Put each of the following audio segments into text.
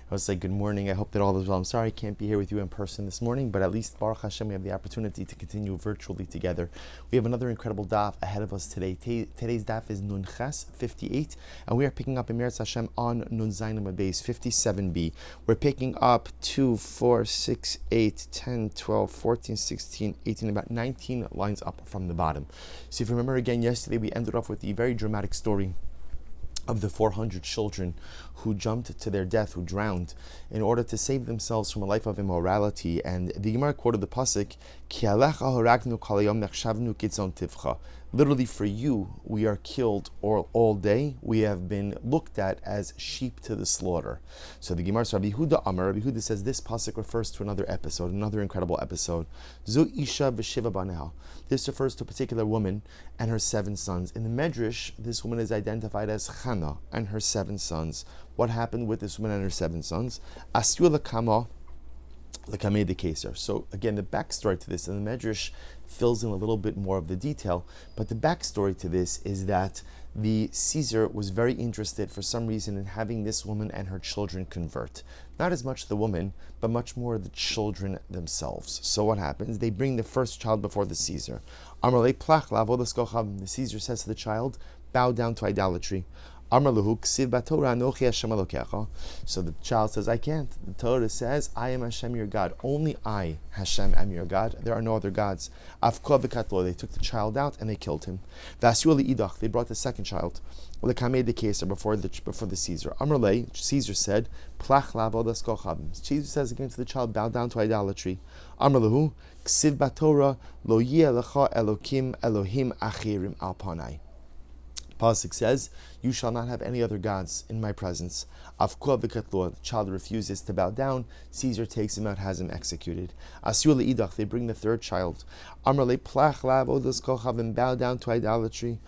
I was like, good morning. I hope that all is well. I'm sorry I can't be here with you in person this morning, but at least Baruch Hashem, we have the opportunity to continue virtually together. We have another incredible daf ahead of us today. Today's daf is Nun Ches 58, and we are picking up Emeretz Hashem on Nun Zayin Amud Beis 57b. We're picking up 2, 4, 6, 8, 10, 12, 14, 16, 18, about 19 lines up from the bottom. So if you remember again, yesterday we ended off with the very dramatic story of the 400 children who jumped to their death, who drowned, in order to save themselves from a life of immorality. And the Gemara quoted the pasuk, Ki alecha haragnu kol hayom nechshavnu kitzon tivcha. Literally, for you, we are killed all day. We have been looked at as sheep to the slaughter. So the Gemara, Rabbi Yehuda says this pasuk refers to another episode, another incredible episode. Zu isha v'shiva baneha. This refers to a particular woman and her 7 sons. In the Medrash, this woman is identified as Chana and her 7 sons. What happened with this woman and her 7 sons? Asyu l'kama l'kamei de keser. So again, the backstory to this, and the Medrash fills in a little bit more of the detail, but the backstory to this is that the Caesar was very interested for some reason in having this woman and her children convert. Not as much the woman, but much more the children themselves. So what happens? They bring the first child before the Caesar. The Caesar says to the child, bow down to idolatry. So the child says, I can't. The Torah says, I am Hashem your God. Only I, Hashem, am your God. There are no other gods. They took the child out and they killed him. They brought the second child before the Caesar. Caesar said, Caesar says again to the child, bow down to idolatry. Pasuk says, you shall not have any other gods in my presence. The child refuses to bow down. Caesar takes him out, has him executed. They bring the third child. Bow down to idolatry.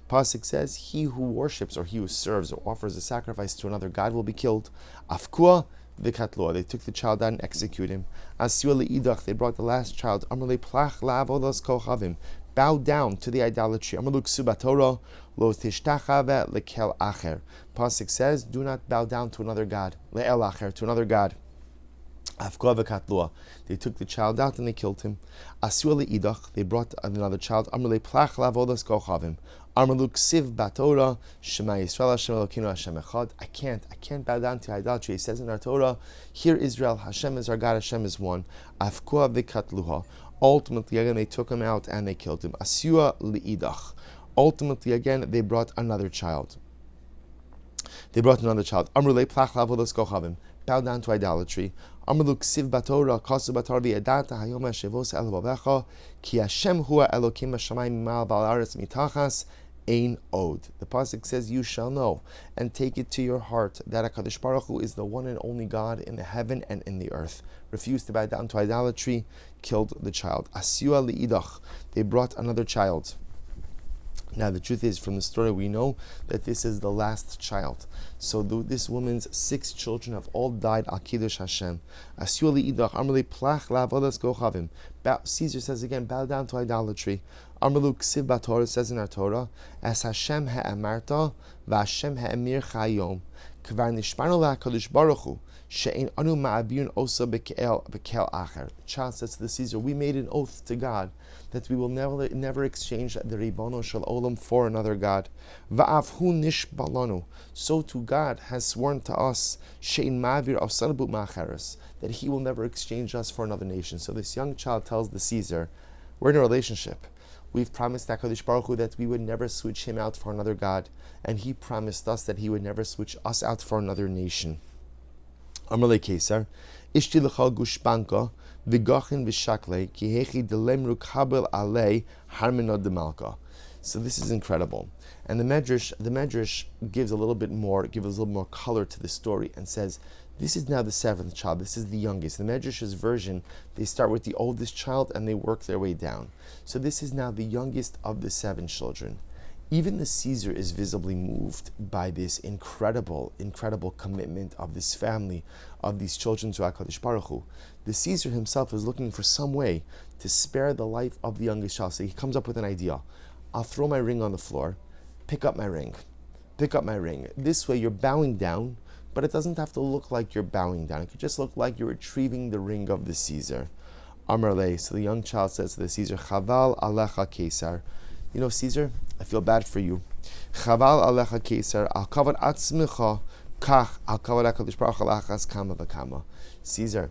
Pasuk says, he who worships or he who serves or offers a sacrifice to another god will be killed. They took the child out and executed him. They brought the last child. Bow down to the idolatry. Pasuk says, do not bow down to another god. To another god. They took the child out and they killed him. They brought another child. I can't bow down to idolatry. It says in our Torah, hear Israel, Hashem is our God, Hashem is one. Ultimately, again, they took him out and they killed him. Ultimately, again, they brought another child. Bow down to idolatry. Ein od. The pasuk says, "You shall know and take it to your heart that HaKadosh Baruch Hu is the one and only God in the heaven and in the earth." Refused to bow down to idolatry, killed the child. Asua liidach. They brought another child. Now the truth is, from the story we know that this is the last child. So this woman's 6 children have all died al kiddush Hashem. Asua liidach. Amrli plach la'avodas gochavim. Caesar says again, bow down to idolatry. Amrlu ksiv Betar says in our Torah, as Hashem ha'amarta v'Hashem ha'amir chayom kvar nishmarnu la'Hakadosh Baruch Hu she'ein anu ma'abirun osa bekel acher. The child says to the Caesar, we made an oath to God that we will never exchange the Ribono Shel Olam for another God. Va'af hu nishbalanu. So too God has sworn to us she'ein ma'avir osa ma'acheres, that He will never exchange us for another nation. So this young child tells the Caesar, we're in a relationship. We've promised HaKadosh Baruch Hu that we would never switch him out for another God, and he promised us that he would never switch us out for another nation. Amrle Kesar, Ishti l'cha gushbanka, v'gachin v'shakle, ki hechi delemru kabel alei harmino demalka. So this is incredible. And the Medrash gives a little more color to the story and says, this is now the 7th child. This is the youngest. The Medrash's version, they start with the oldest child and they work their way down. So this is now the youngest of the 7 children. Even the Caesar is visibly moved by this incredible commitment of this family, of these children to HaKadosh Baruch Hu. The Caesar himself is looking for some way to spare the life of the youngest child. So he comes up with an idea. I'll throw my ring on the floor, pick up my ring. pick up my ring. This way you're bowing down, but it doesn't have to look like you're bowing down. It could just look like you're retrieving the ring of the Caesar. Amar lei, so the young child says to the Caesar, Chaval alecha Caesar. You know, Caesar, I feel bad for you. Chaval alecha Caesar, al kavod atzmicha, kach al kavod HaKadosh Baruch Hu alachas kama v'kama. Caesar,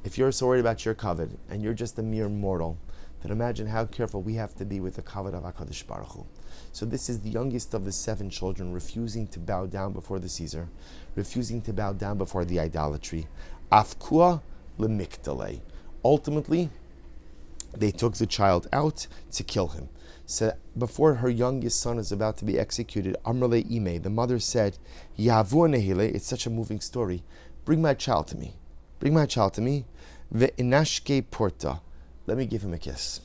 if you're so worried about your kavod, and you're just a mere mortal, then imagine how careful we have to be with the kavod of HaKadosh Baruch Hu. So this is the youngest of the 7 children refusing to bow down before the Caesar, refusing to bow down before the idolatry. Afkua lemikdalei. Ultimately, they took the child out to kill him. So before her youngest son is about to be executed, Amrle Ime, the mother said, Yavu nehile, it's such a moving story. Bring my child to me. Bring my child to me. Ve'inashke porta. Let me give him a kiss.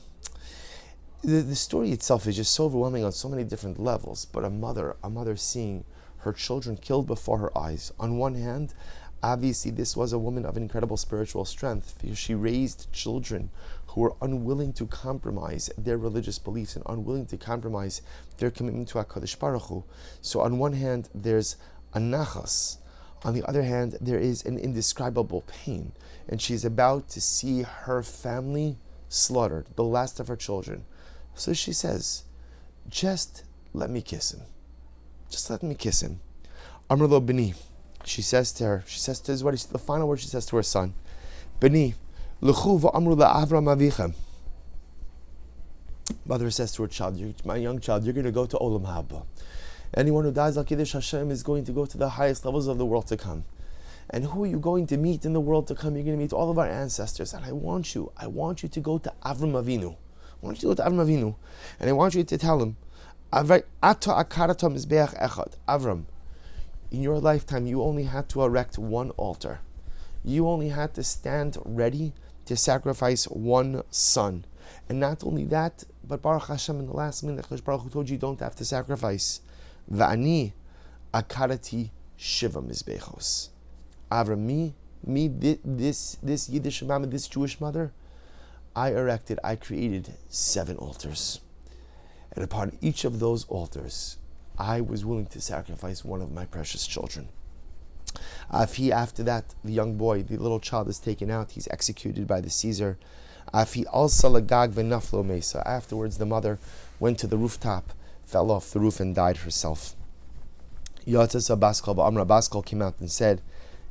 The story itself is just so overwhelming on so many different levels, but a mother seeing her children killed before her eyes. On one hand, obviously this was a woman of incredible spiritual strength, because she raised children who were unwilling to compromise their religious beliefs and unwilling to compromise their commitment to HaKadosh Baruch Hu. So on one hand, there's a nachas. On the other hand, there is an indescribable pain, and she's about to see her family slaughtered, the last of her children. So she says, just let me kiss him. Just let me kiss him. Amrlo B'ni, she says to his what the final word she says to her son, B'ni, l'chu v'amru la'avram avichem. Mother says to her child, my young child, you're going to go to Olam Haba. Anyone who dies al Kiddush Hashem is going to go to the highest levels of the world to come. And who are you going to meet in the world to come? You're going to meet all of our ancestors. And I want you to go to Avram Avinu. I want you to go to Avram Avinu. And I want you to tell him, Avram, in your lifetime, you only had to erect one altar. You only had to stand ready to sacrifice one son. And not only that, but Baruch Hashem, in the last minute, Baruch Hu told you don't have to sacrifice. Va'ani akarati shiva mizbechos. Avram, this Yiddish mama, this Jewish mother, I created 7 altars. And upon each of those altars, I was willing to sacrifice one of my precious children. After that, the young boy, the little child, is taken out. He's executed by the Caesar. Afterwards, the mother went to the rooftop, fell off the roof, and died herself. Amra Baskal came out and said,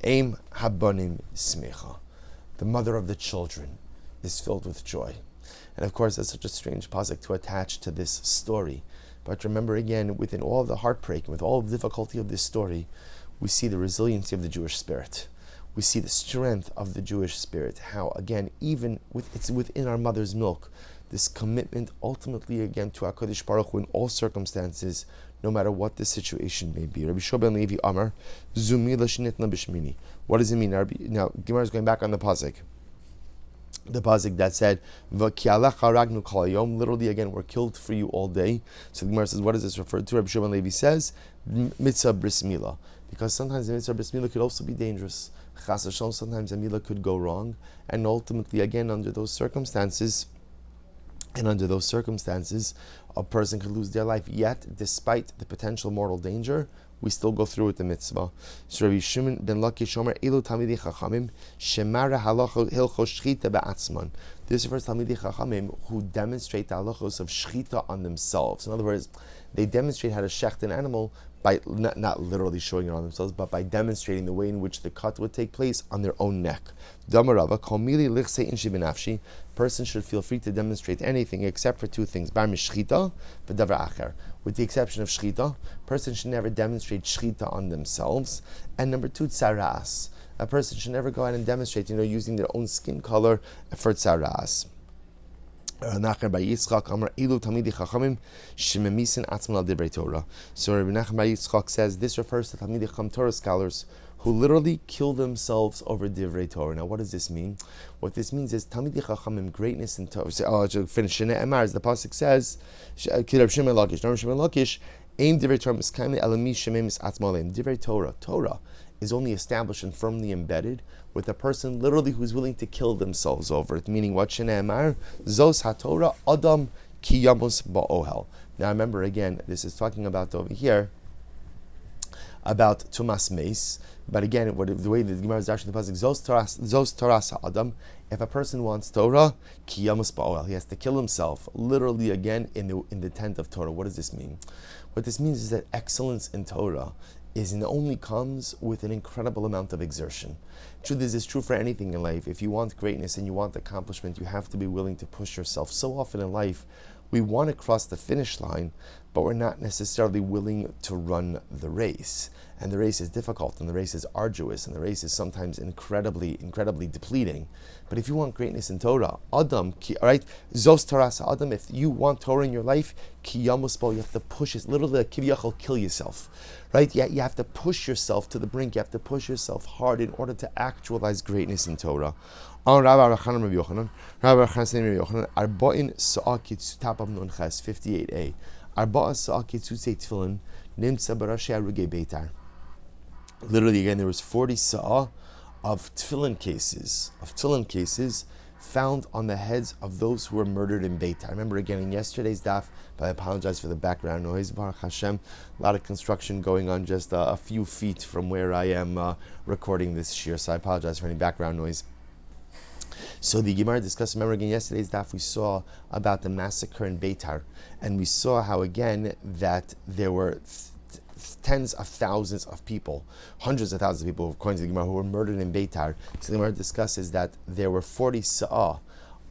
Aim habanim smecha. The mother of the children is filled with joy. And of course, that's such a strange pasuk to attach to this story. But remember again, within all the heartbreak and with all the difficulty of this story, we see the resiliency of the Jewish spirit. We see the strength of the Jewish spirit. How, again, it's within our mother's milk, this commitment ultimately again to HaKadosh Baruch Hu in all circumstances, no matter what the situation may be. Rabbi Shmuel Levi Amar, Zumi l'shnitna b'shmini. What does it mean? Now, Gemara is going back on the pasuk. The pasuk that said, literally again, we're killed for you all day. So the Gemara says, what is this referred to? Rabbi Shimon Levi says, mitzvah bris milah. Because sometimes the mitzvah bris milah could also be dangerous. Chas v'shalom, sometimes a milah could go wrong. And ultimately, again, under those circumstances, a person could lose their life. Yet, despite the potential mortal danger, we still go through with the mitzvah. So Rabbi Shimon ben Lakish Shomer Elu Talmidei Chachamim Shemara Halachot Hilchos Shchita Ba'atzman. This refers to Talmidei Chachamim who demonstrate the halachos of shchita on themselves. In other words, they demonstrate how to shecht an animal by not literally showing it on themselves, but by demonstrating the way in which the cut would take place on their own neck. Damarava Komili Lichse Inshi Benafshi. Person should feel free to demonstrate anything except for 2 things: bar mishchita, v'davar acher. With the exception of shchita, person should never demonstrate shchita on themselves. And number 2, tzaras. A person should never go out and demonstrate, using their own skin color for tzaras. Nachar by Yitzchak Amar Elu Talmidei Chachamim Shememisin Atzman Al Divrei Torah. So Rabbi Nachman by Yitzchak says this refers to Talmidei Chacham Torah scholars who literally kill themselves over Divrei Torah. Now, what does this mean? What this means is Talmidei Chachamim greatness in Torah. To finish in Emar, as the pasuk says, Rabbi Shimon Lakish, Rabbi Shimon Lakish, Aim Divrei Torah Miskaimli Elami Shememis Atzmalim. Divrei Torah is only established and firmly embedded with a person literally who's willing to kill themselves over it. Meaning what? Shne'emar, Zos HaTorah Adam Ki Yamus Ba'ohel. Now remember again, this is talking about over here about Tumas Meis. But again, the way the Gemara is actually the pasuk, Zos Torah Adam. If a person wants Torah, Kiyamus Ba'oel, he has to kill himself. Literally, again, in the tent of Torah. What does this mean? What this means is that excellence in Torah only comes with an incredible amount of exertion. Truth is, it's true for anything in life. If you want greatness and you want accomplishment, you have to be willing to push yourself. So often in life, we want to cross the finish line, but we're not necessarily willing to run the race. And the race is difficult, and the race is arduous, and the race is sometimes incredibly depleting. But if you want greatness in Torah, Adam, right? Zos Torah Adam, if you want Torah in your life, ki yamuspal, you have to push it, literally like kivyachol, kill yourself. Right? You have to push yourself to the brink, you have to push yourself hard in order to actualize greatness in Torah. On Rabbi Yochanan, Arba'in Sa'akit Tap of Nun Ches 58a. Arba'a Sa'akit Susei Tfilin Nimtza Barashi Aruge Betar. Literally, again, there was 40 sa'ah of tefillin cases found on the heads of those who were murdered in Betar. I remember again in yesterday's daf, but I apologize for the background noise. Baruch Hashem, a lot of construction going on just a few feet from where I am recording this shir, so I apologize for any background noise. So the Gemara discussed, remember again yesterday's daf, we saw about the massacre in Betar, and we saw how again that there were tens of thousands of people, hundreds of thousands of people, according to the Gemara, who were murdered in Betar. So the Gemara discusses that there were 40 sa'ah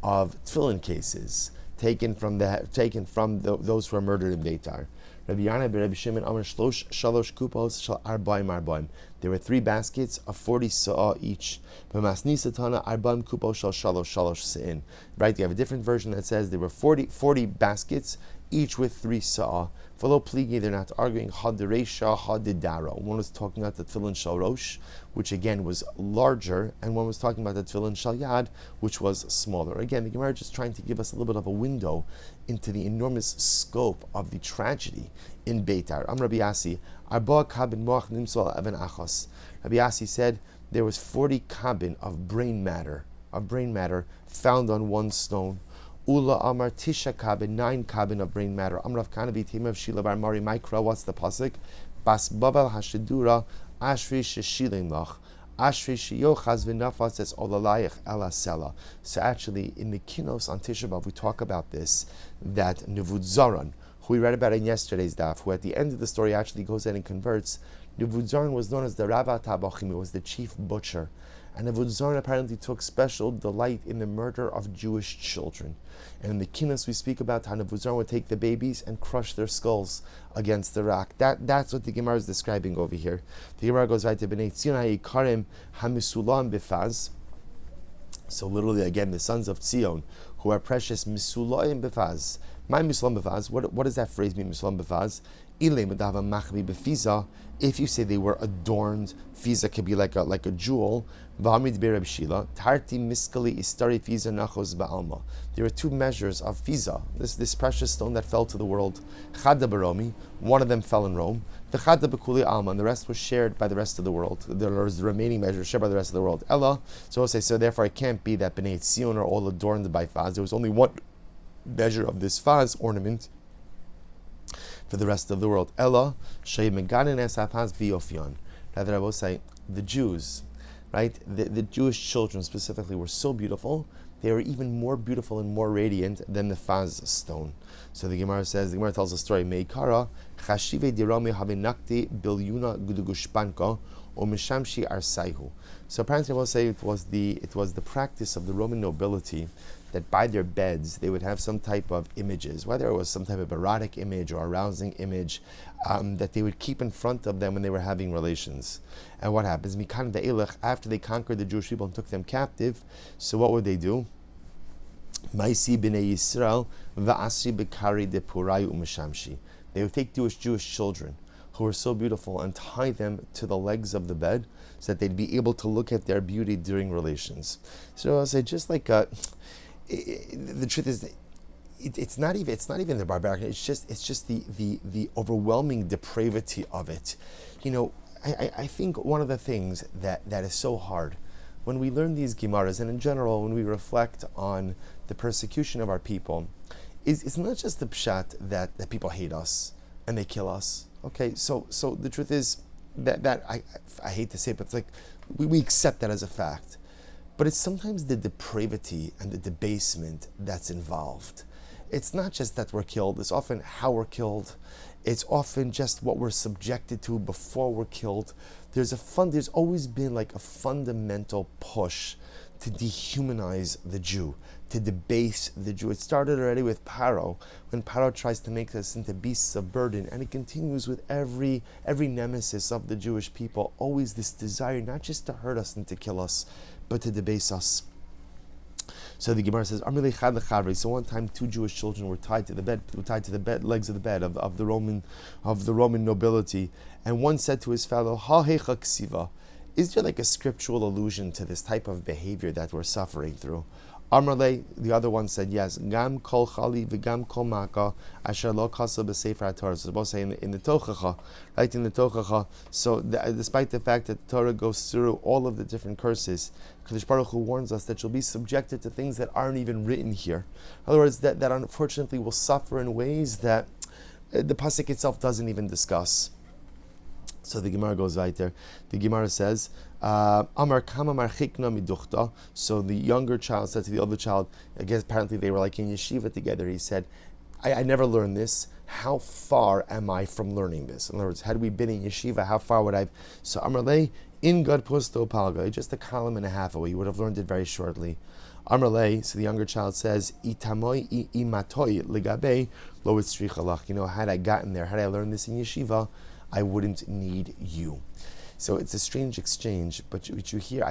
of tefillin cases taken from those who were murdered in Betar. Rabbi Yana Rabbi Shimon Amar Shalosh Kupos Shal Arbaim Arbaim. There were 3 baskets of 40 sa'ah each. B'masnisatana Arbaim Kupos Shal Shalosh Shalosh Se'in. Right? You have a different version that says there were 40 baskets, each with 3 sa'ah. Follow pligi, they're not arguing Hadiresha, Hadidaro. One was talking about the tefillin shal rosh, which again was larger, and one was talking about the tefillin shal yad, which was smaller. Again, the Gemara is just trying to give us a little bit of a window into the enormous scope of the tragedy in Betar. Rabbi Yasi, Arba kabin moach nimsol even achos. Rabbi Yasi said there was 40 kabin of brain matter found on one stone. Ula Amar Tisha Kabin, 9 kabin of brain matter. Amrav Kanavi Tim of Shila Bar Mari Mikra. What's the pasuk? Bas Bavel Hashidura Ashri Sheshilim Lach Ashri Shiyochaz V'Nafas Es Olalayich Ela Sela. So actually, in the Kinos on Tisha B'av, we talk about this, that Nevuzaran, who we read about in yesterday's daf, who at the end of the story actually goes in and converts. Nevuzaran was known as the Rava Tabachim, he was the chief butcher. And Nevuzaran apparently took special delight in the murder of Jewish children. And in the Kinos we speak about how Nevuzaran would take the babies and crush their skulls against the rock. That's what the Gemara is describing over here. The Gemara goes right to Bnei Tzion HaYikarim HaMisulam Bifaz. So literally again, the sons of Tzion, who are precious, Misulayim Bifaz. My Misulam Bifaz, what does that phrase mean, Misulam Bifaz? If you say they were adorned, fiza could be like a jewel. There were 2 measures of fiza, this precious stone that fell to the world. One of them fell in Rome. And the rest was shared by the rest of the world. There was the remaining measure shared by the rest of the world. Ella, so we'll say, so therefore it can't be that Bnei Tzion are all adorned by faz. There was only one measure of this faz ornament for the rest of the world. Ella, rather I will say, the Jews, right? The Jewish children specifically were so beautiful, they were even more beautiful and more radiant than the faz stone. So the Gemara tells the story, Meikara, Chashive dirame havinakti bilyuna gudugushpanko, or mishamshi arsaihu. So apparently I will say it was the practice of the Roman nobility that by their beds they would have some type of images, whether it was some type of erotic image or arousing image, that they would keep in front of them when they were having relations. And what happens? After they conquered the Jewish people and took them captive, so what would they do? Maisi b'nei Yisrael va'asri b'kari de purai u'mishamshi. They would take Jewish children who were so beautiful and tie them to the legs of the bed so that they'd be able to look at their beauty during relations. So I'll say, just like the truth is, it's not even the barbaric. It's just the overwhelming depravity of it. You know, I think one of the things that is so hard when we learn these Gemaras, and in general when we reflect on the persecution of our people, is it's not just the pshat that people hate us and they kill us. Okay, so the truth is, that I hate to say it, but it's like we accept that as a fact. But it's sometimes the depravity and the debasement that's involved. It's not just that we're killed, it's often how we're killed. It's often just what we're subjected to before we're killed. There's always been like a fundamental push to dehumanize the Jew, to debase the Jew. It started already with Paro, when Paro tries to make us into beasts of burden, and it continues with every nemesis of the Jewish people, always this desire not just to hurt us and to kill us, but to debase us. So the Gemara says, so one time 2 Jewish children were tied to the legs of the bed of the Roman nobility, and one said to his fellow, Ha hecha ksiva, is there like a scriptural allusion to this type of behavior that we're suffering through? Amrle, the other one said, yes. Gam kol chali v'gam kol maka asher lo kasa b'sefer HaTorah. So both say in the Tochacha, right? In the Tochacha. So despite the fact that the Torah goes through all of the different curses, Kadosh Baruch Hu warns us that you'll be subjected to things that aren't even written here. In other words, that unfortunately will suffer in ways that the pasuk itself doesn't even discuss. So the Gemara goes right there. The Gemara says, Amar kama marchikna miduchta. So the younger child said to the older child, I guess apparently they were like in yeshiva together. He said, I never learned this. How far am I from learning this? In other words, had we been in yeshiva, how far would I have? So Amar le, in God pusto palga, just a column and a half away. You would have learned it very shortly. Amar le, so the younger child says, Itamoy imatoi ligabe lo itzrichalach. Had I gotten there, had I learned this in yeshiva, I wouldn't need you. So it's a strange exchange, but what you hear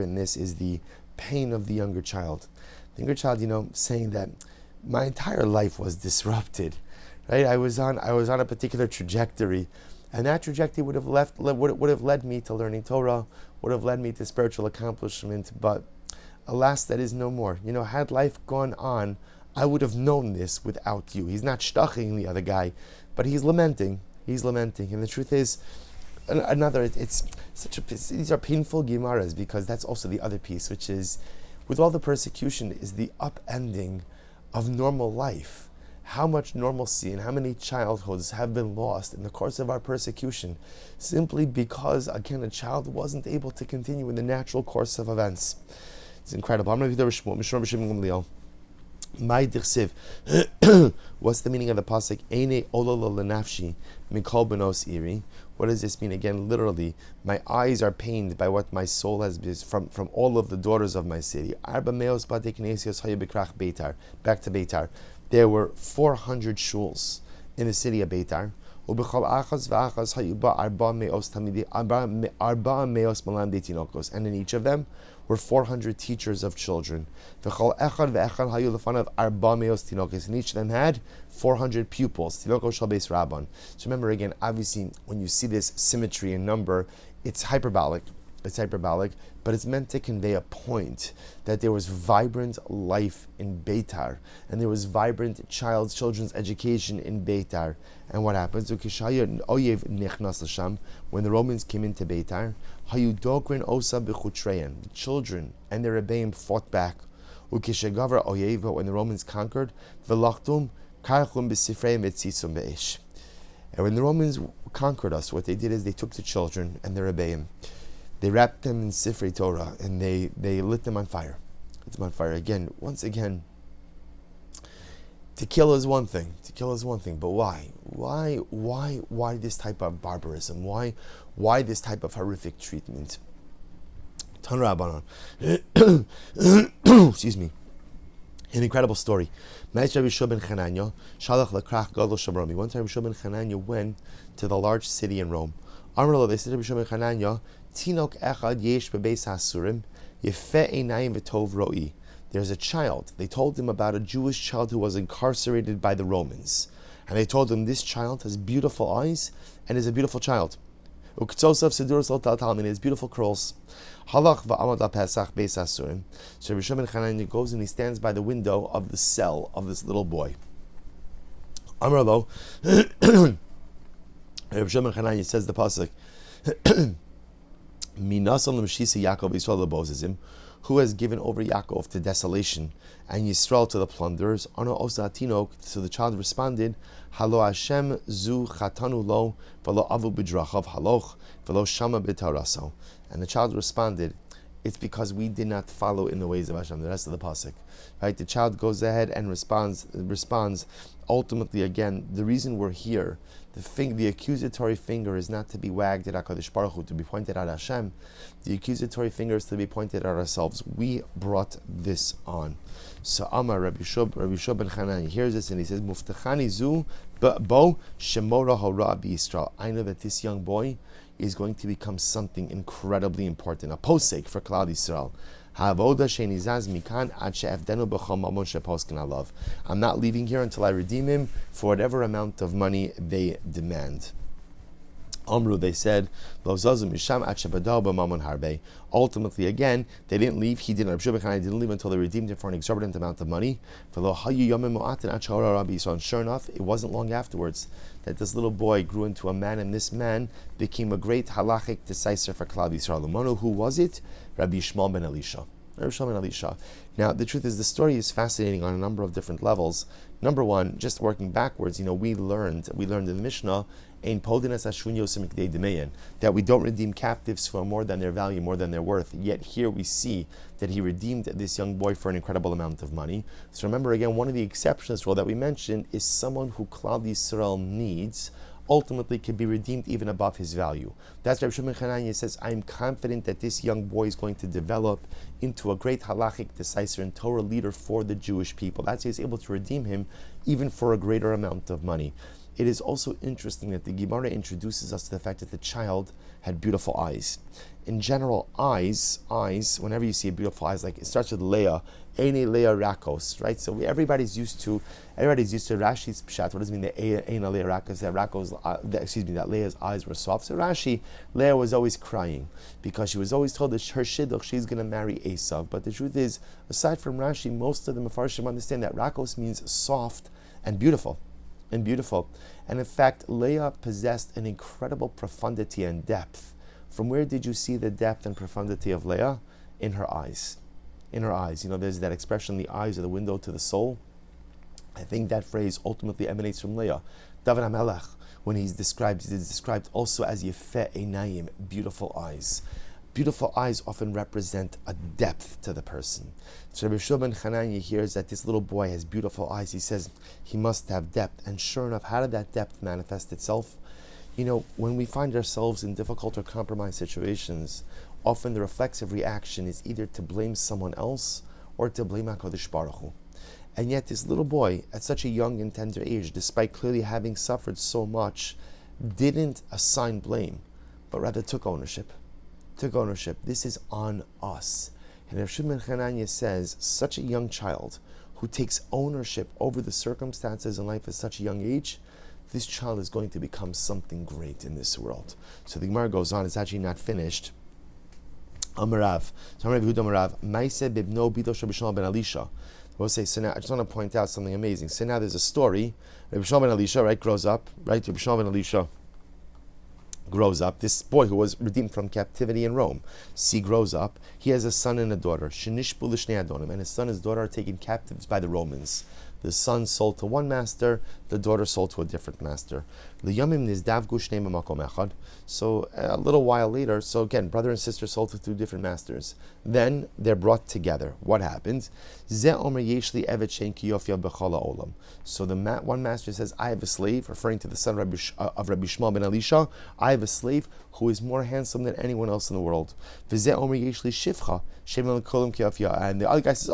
in this is the pain of the younger child. The younger child, saying that my entire life was disrupted, right? I was on a particular trajectory, and that trajectory would have led me to learning Torah, would have led me to spiritual accomplishment, but alas, that is no more. Had life gone on, I would have known this without you. He's not shtaching the other guy, but he's lamenting. He's lamenting, and the truth is, these are painful gemaras, because that's also the other piece, which is, with all the persecution, is the upending of normal life. How much normalcy and how many childhoods have been lost in the course of our persecution, simply because, again, a child wasn't able to continue in the natural course of events. It's incredible. I'm going to read the What's the meaning of the pasuk? Eine ololo lenafshi mikol benos iri. What does this mean? Again, literally, my eyes are pained by what my soul has been from all of the daughters of my city. Arba meos bate knesios hayu bekrach Betar. Back to Betar. There were 400 shuls in the city of Betar. Ubechol achas v'achas hayu ba arba meos malam detinokos. And in each of them were 400 teachers of children. And each of them had 400 pupils. So remember, again, obviously, when you see this symmetry in number, it's hyperbolic, but it's meant to convey a point that there was vibrant life in Betar, and there was vibrant children's education in Betar. And what happens? When the Romans came into Betar, the children and their rebbeim fought back. But when the Romans conquered, and when the Romans conquered us, what they did is they took the children and their rebbeim, they wrapped them in Sifrei Torah, and they lit them on fire. Again, once again, to kill is one thing, but why? Why this type of barbarism? Why this type of horrific treatment? Tan Rabbanon. Excuse me. An incredible story. One time Rabbi Shmuel ben Chananya went to the large city in Rome. They said to Rabbi Shmuel ben Chananya, Tinok echad yesh bebeis hasurim, yefeh einayim v'tov ro'i. There's a child. They told him about a Jewish child who was incarcerated by the Romans. And they told him, this child has beautiful eyes and is a beautiful child. His beautiful curls. Halach va'amad pesach beis hasurim. So Rabbi Shmuel ben Chananya goes and he stands by the window of the cell of this little boy. Amar lo, Rabbi Shmuel ben Chananya says the pasuk, Minasal l'mshisa Yaakov Yisrael lebozizim, Who has given over Yaakov to desolation and Yisrael to the plunderers? Ano osa tinok. So the child responded, Halo Hashem zu chatanu lo, v'lo avu b'drachav haloch, v'lo shama b'taraso. And the child responded, it's because we did not follow in the ways of Hashem. The rest of the pasuk, right? The child goes ahead and responds. Ultimately, again, the reason we're here, the accusatory finger is not to be wagged at HaKadosh Baruch Hu, to be pointed at Hashem. The accusatory finger is to be pointed at ourselves. We brought this on. So Amar Rabbi Shub ben Chanani hears this and he says, Muftachani zu bo shemora hara b'Yisrael. I know that this young boy is going to become something incredibly important, a posek for Klal Yisrael. I'm not leaving here until I redeem him for whatever amount of money they demand. Amru, they said, ultimately again, they didn't leave. He didn't. Rabbi Shmuel didn't leave until they redeemed him for an exorbitant amount of money. And sure enough, it wasn't long afterwards that this little boy grew into a man, and this man became a great halachic decisor for Klal Yisrael. Who was it? Rabbi Shmuel ben Elisha. Now, the truth is, the story is fascinating on a number of different levels. Number one, just working backwards, we learned in the Mishnah, that we don't redeem captives for more than their value, more than their worth. Yet here we see that he redeemed this young boy for an incredible amount of money. So remember again, one of the exceptions rule that we mentioned is someone who Klal Yisrael needs ultimately can be redeemed even above his value. That's why Rabbi Shmuel Silber says, I am confident that this young boy is going to develop into a great halachic decisor and Torah leader for the Jewish people. That's why he's able to redeem him even for a greater amount of money. It is also interesting that the Gemara introduces us to the fact that the child had beautiful eyes. In general, eyes, whenever you see a beautiful eyes, like it starts with Leah, Eine Leah Rakos, right? So everybody's used to Rashi's pshat. What does it mean that Eine Leah Rakos? That Leah's eyes were soft. So Rashi, Leah was always crying because she was always told that her shidduch, she's going to marry Esav. But the truth is, aside from Rashi, most of the Mefarshim understand that Rakos means soft and beautiful. And in fact, Leah possessed an incredible profundity and depth. From where did you see the depth and profundity of Leah? In her eyes. There's that expression, the eyes are the window to the soul. I think that phrase ultimately emanates from Leah. David HaMelech, when he's described also as Yefeh Einayim, beautiful eyes. Beautiful eyes often represent a depth to the person. So Rabbi Shmuel ben Chananya hears that this little boy has beautiful eyes. He says he must have depth. And sure enough, how did that depth manifest itself? When we find ourselves in difficult or compromised situations, often the reflexive reaction is either to blame someone else or to blame HaKadosh Baruch Hu. And yet this little boy, at such a young and tender age, despite clearly having suffered so much, didn't assign blame, but rather took ownership. This is on us. And Rabbi Shimon Chananya says, such a young child who takes ownership over the circumstances in life at such a young age, this child is going to become something great in this world. So the Gemara goes on, it's actually not finished. Amarav, Maise bibno bidosh Rabbi Shmuel ben Elisha. We'll say, so now I just want to point out something amazing. So now there's a story. Rabbi Shmuel ben Elisha, right, grows up, right? Rabbi Shmuel ben Elisha grows up. This boy who was redeemed from captivity in Rome, grows up. He has a son and a daughter. Shenishbu l'shnei adonim, and his son and his daughter are taken captives by the Romans. The son sold to one master, the daughter sold to a different master. L'yomim nizdavgu shnei b'makom echad. So a little while later, so again, brother and sister sold to two different masters. Then they're brought together. What happens? Zeh omer yesh li evet shein ki yofya b'chol ha'olam. So the one master says, I have a slave, referring to the son of Rabbi Shmuel ben Elisha. I have a slave who is more handsome than anyone else in the world. V'zeh omer yesh li shivcha shein l'kolim ki yofya. And the other guy says,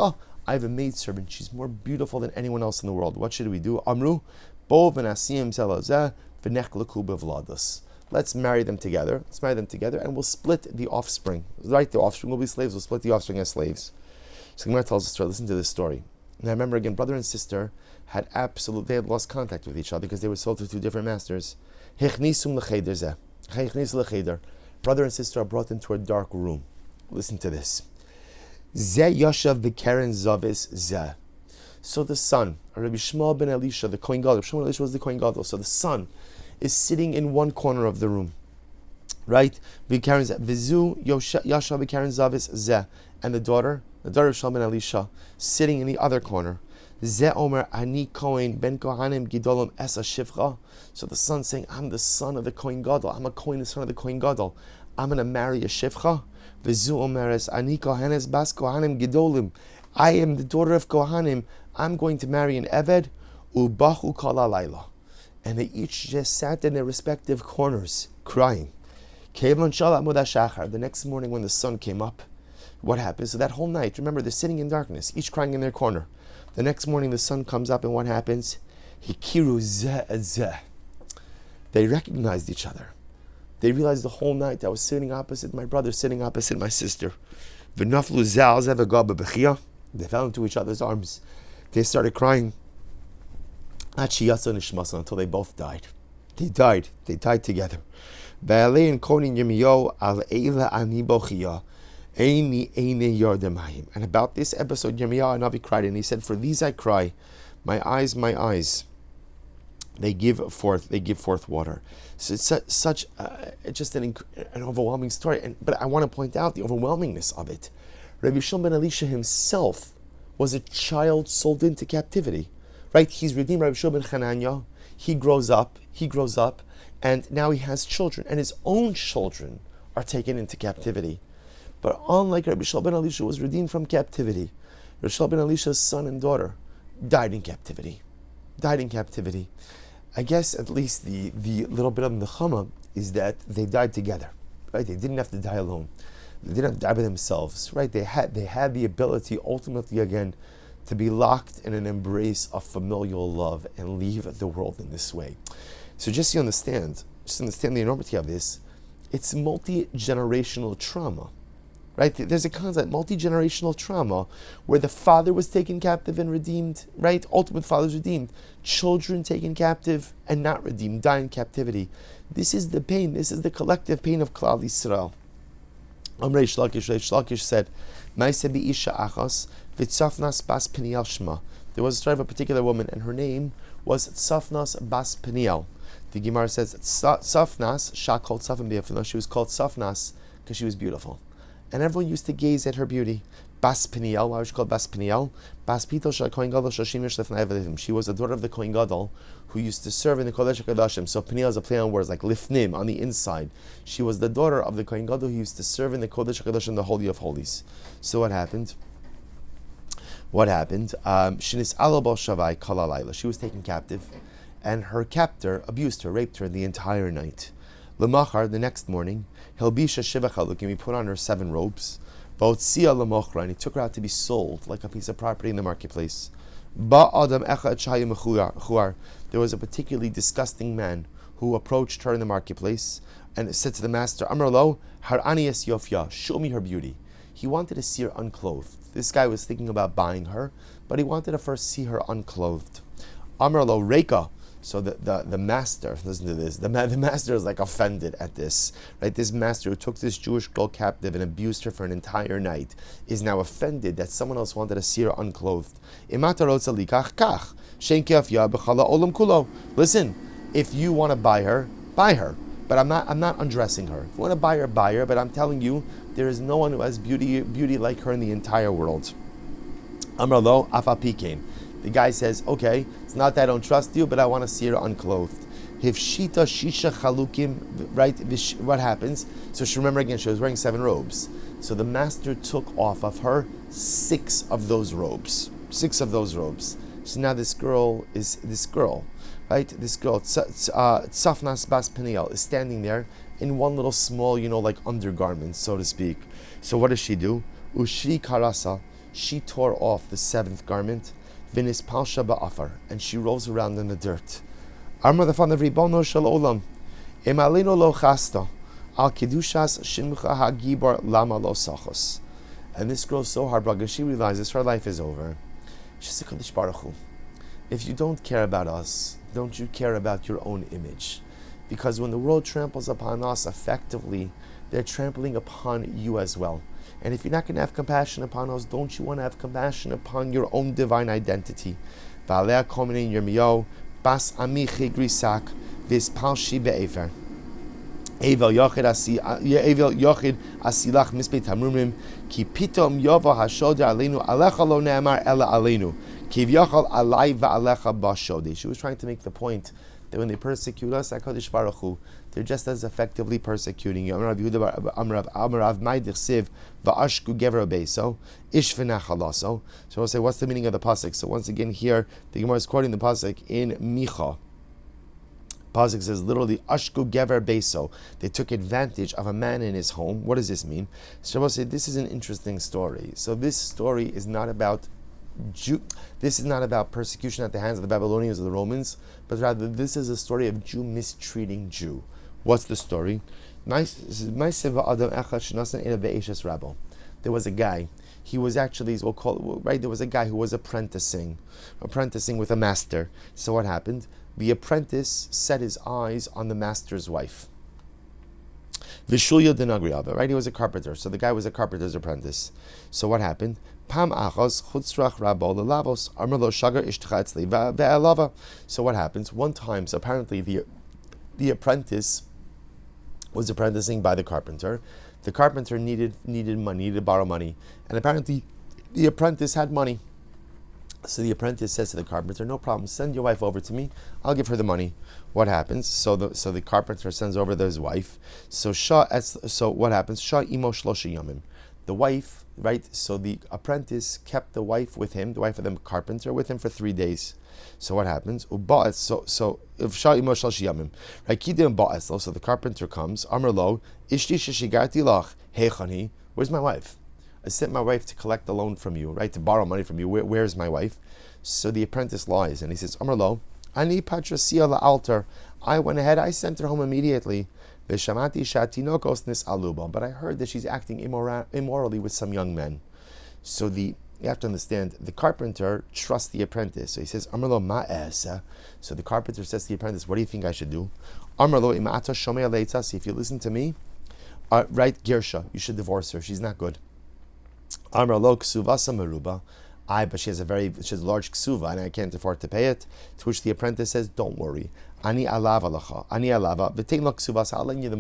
I have a maidservant. She's more beautiful than anyone else in the world. What should we do? Amru, bo v'nasim zelazeh v'nechlaku bevlados. Let's marry them together. And we'll split the offspring. Right, the offspring will be slaves. We'll split the offspring as slaves. So Gemara tells the story. Listen to this story. Now remember again, brother and sister they had lost contact with each other because they were sold to two different masters. Brother and sister are brought into a dark room. Listen to this. So the son, Rabbi Shmuel ben Elisha, the Kohen Gadol, Rabbi Shmuel ben Elisha was the Kohen Gadol. So the son is sitting in one corner of the room. Right? Vizu Yasha Bikarin Zavis Zeh. And the daughter of Shalom and Elisha, sitting in the other corner. Zeh Omer Ani Kohen Ben Kohanim Gidolim Esa Shivcha. So the son saying, I'm the son of the Kohen Gadol. I'm a Kohen, the son of the Kohen Gadol. I'm going to marry a Shivcha. Vizu Omeres Ani Kohanes Bas Kohanim Gidolim. I am the daughter of Kohanim. I'm going to marry an Eved. Ubachu Kala Laila. And they each just sat in their respective corners, crying. The next morning when the sun came up, what happens? So that whole night, remember, they're sitting in darkness, each crying in their corner. The next morning the sun comes up, and what happens? Hikiru zeh zeh. They recognized each other. They realized the whole night I was sitting opposite my brother, sitting opposite my sister. They fell into each other's arms. They started crying until they both died. They died together. And about this episode, Yirmiyahu Hanavi cried, and he said, "For these I cry, my eyes, they give forth water." So it's such just an overwhelming story. But I want to point out the overwhelmingness of it. Rabbi Shmuel ben Elisha himself was a child sold into captivity. Right? He's redeemed Rabbi Shmuel ben Chananya. He grows up, and now he has children, and his own children are taken into captivity. But unlike Rabbi Shmuel ben Elisha was redeemed from captivity, Rabbi Shmuel ben Elisha's son and daughter died in captivity. I guess at least the little bit of the nechama is that they died together. Right? They didn't have to die alone. They didn't have to die by themselves. Right? They had the ability ultimately again to be locked in an embrace of familial love and leave the world in this way. So just to understand the enormity of this, it's multi-generational trauma. Right? There's a concept, multi-generational trauma, where the father was taken captive and redeemed, right? Ultimate father's redeemed. Children taken captive and not redeemed, die in captivity. This is the pain, this is the collective pain of Klal Yisrael. Reish Lakish said, there was a story of a particular woman, and her name was Tzafnas Bas Peniel. The Gemara says, Tzafnas, Shah called Tzafim B'Yafina, she was called Tzafnas because she was beautiful. And everyone used to gaze at her beauty. Bas Peniel, why was she called Bas Peniel? Bas Pito Shal Kohen Gadol Shashim Yishlefnei Avdim. She was the daughter of the Kohen Gadol who used to serve in the Kodesh HaKodashim. So Peniel is a play on words like Lifnim, on the inside. She was the daughter of the Kohen Gadol who used to serve in the Kodesh HaKodashim, the Holy of Holies. So what happened? Shinis Alabal Shavai Kala Laila. She was taken captive, and her captor abused her, raped her the entire night. Lemachar, the next morning, Hilbisha Shiva Chalukim, he put on her 7 robes. Bautzia Lemochra, and he took her out to be sold like a piece of property in the marketplace. Ba Adam Echa Chayim Chuar. There was a particularly disgusting man who approached her in the marketplace and said to the master, Amar Lo, Harani Es Yofya, show me her beauty. He wanted to see her unclothed. This guy was thinking about buying her, but he wanted to first see her unclothed. Amar Lo Reika. So the master, listen to this, the master is like offended at this, right? This master who took this Jewish girl captive and abused her for an entire night is now offended that someone else wanted to see her unclothed. Listen, if you want to buy her, but I'm not undressing her. If you want to buy her, but I'm telling you, there is no one who has beauty like her in the entire world. Amar Lo Afa Pikein. The guy says, okay, it's not that I don't trust you, but I want to see her unclothed. If Shita Shisha Chalukim, right, what happens? So she, remember again, she was wearing 7 robes. So the master took off of her 6 of those robes. 6 of those robes. So now this girl, Tzafnas Bas Peniel, is standing there in one little small, like undergarment, so to speak. So what does she do? Ushri Karasa, she tore off the 7th garment, Vinis Palsha Ba'afar, and she rolls around in the dirt. Amar the Fan of Ribono Shel Olam, Emalino Lo Chasta, Al Kedushas Shimcha HaGibar Lama Lo Sachos. And this girl's so heartbroken, she realizes her life is over. She says, Kadosh Baruch Hu, if you don't care about us, don't you care about your own image? Because when the world tramples upon us effectively, they're trampling upon you as well. And if you're not going to have compassion upon us, don't you want to have compassion upon your own divine identity? And Evel yochid asilach mispei tamrumim ki pitom yova hashoda aleinu alecha lo ne'amar ela aleinu kivyachal alai va'alecha bashode. She was trying to make the point that when they persecute us, HaKadosh Baruch Hu, they're just as effectively persecuting you. Amar Rav Yehuda Amar Rav Ma'idich Siv va'ashku gever beiso ish v'nachalaso. So we'll say, what's the meaning of the pasuk? So once again here, the Gemara is quoting the pasuk in Micha. Pasuk says literally, Ashku Gever Beso. They took advantage of a man in his home. What does this mean? So we'll say this is an interesting story. So this story is not about this is not about persecution at the hands of the Babylonians or the Romans, but rather this is a story of Jew mistreating Jew. What's the story? There was a guy. He was actually, we'll call it, right? There was a guy who was apprenticing with a master. So what happened? The apprentice set his eyes on the master's wife. Vishulya denagriaba, right? He was a carpenter, so the guy was a carpenter's apprentice. So what happened? Pam achos chutzrach rabo lelavos armelo shagar ishtchatzli ve'elava. So what happens? One time, so apparently the apprentice was apprenticing by the carpenter. The carpenter needed money, needed to borrow money, and apparently the apprentice had money. So the apprentice says to the carpenter, "No problem. Send your wife over to me. I'll give her the money." What happens? So the carpenter sends over his wife. So what happens? Shah imo shlosha yomim. The wife, right? So the apprentice kept the wife with him, the wife of the carpenter, with him for 3 days. So what happens? So if Shah imo shlosha yomim, right? Kidim ba'eslo. So the carpenter comes. Amar lo ishti sheshigarti lach heichani. Where's my wife? I sent my wife to collect the loan from you, right? To borrow money from you. Where's my wife? So the apprentice lies and he says, Amar lo, ani patrasia la'altar. I went ahead, I sent her home immediately. V'shamati shatinokos nis aluba. But I heard that she's acting immorally with some young men. So you have to understand, the carpenter trusts the apprentice. So he says, Amar lo ma'esa. So the carpenter says to the apprentice, what do you think I should do? Amar lo imata shomei leitzasi. If you listen to me, right, Gersha, you should divorce her. She's not good. Amar lo ksuvasa meruba. But she has a large ksuva and I can't afford to pay it. To which the apprentice says, don't worry. Ani alava lacha. Ani alava. V'tein lo ksuvasa. I'll lend you the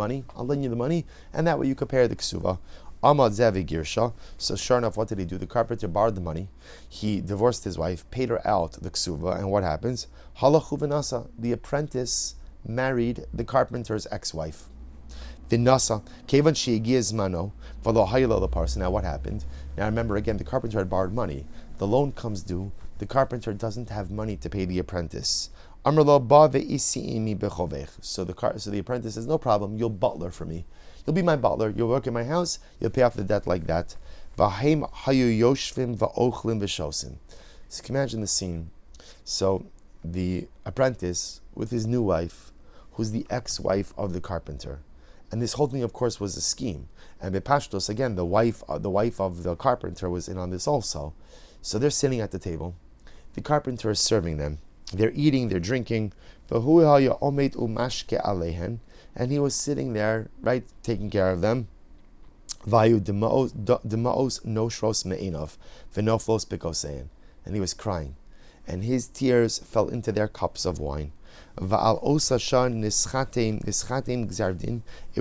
money. And that way you compare the ksuva. Amad zevi girsha. So sure enough, what did he do? The carpenter borrowed the money. He divorced his wife, paid her out the ksuva, and what happens? Halachu v'nasa. The apprentice married the carpenter's ex-wife. Vinasa, Kevan Shigiz Mano, Valohayla the parson. Now what happened? Now remember again, the carpenter had borrowed money. The loan comes due. The carpenter doesn't have money to pay the apprentice. So the apprentice says, no problem, you'll butler for me. You'll be my butler, you'll work in my house, you'll pay off the debt like that. So can you imagine the scene? So the apprentice with his new wife, who's the ex-wife of the carpenter. And this whole thing, of course, was a scheme. And Bepashtos, again, the wife of the carpenter was in on this also. So they're sitting at the table. The carpenter is serving them. They're eating, they're drinking. And he was sitting there, right, taking care of them. And he was crying. And his tears fell into their cups of wine. It